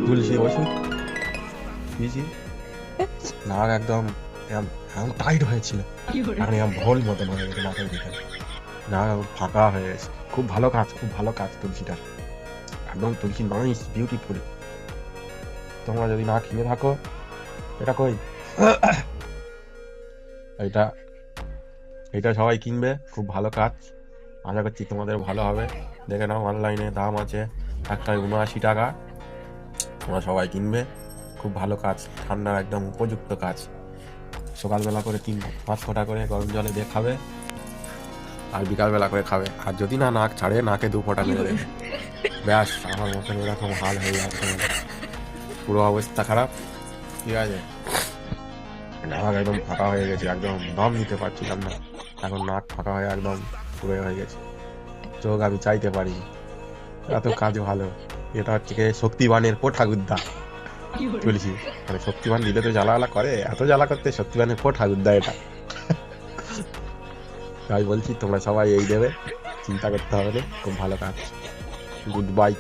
তুলসী ওষুধ দিয়েছি, নাক একদম এরম এমন টাইট হয়েছিল, এখন এরম ভোল মতন হয়ে গেছে নাকের ভিতরে, নাক এখন ফাঁকা হয়ে গেছে। খুব ভালো কাজ, খুব ভালো কাজ তুলসীটা, একদম তুলসী নাইস বিউটিফুল। তোমরা যদি না খেয়ে থাকো, এটা কই এটা এটা সবাই কিনবে, খুব ভালো কাজ। আশা করছি তোমাদের ভালো হবে। দেখে নাও, অনলাইনে দাম আছে একটায় 79 টাকা। তোমরা সবাই কিনবে, খুব ভালো কাজ, ঠান্ডার একদম উপযুক্ত কাজ। সকালবেলা করে 3-5 ফোঁটা করে গরম জলে দিয়ে খাবে, আর বিকালবেলা করে খাবে। আর যদি না নাক ছাড়ে, নাকে 2 ফোঁটা মেরে দেবে, ব্যাস আমার মতন এরকম হাল হয়ে যাচ্ছে, পুরো অবস্থা খারাপ। ঠিক আছে, নাক একদম ফাঁকা হয়ে গেছে, একদম দম নিতে পারছিলাম না। এখন নাক ফাঁকা হয়ে একদম পুরো হয়ে গেছে, চোখ আমি চাইতে পারি, এত কাজ ভালো। এটা হচ্ছে গিয়ে শক্তিবানের পো ঠাকুরদা তুলসী, মানে শক্তিমান দিলে তো জ্বালা জ্বালা করে, এত জ্বালা করতে শক্তিবানের পো ঠাকুরদা এটা। তাই বলছি তোমরা সবাই এই দেবে, চিন্তা করতে হবে না, খুব ভালো কাজ। Good bye.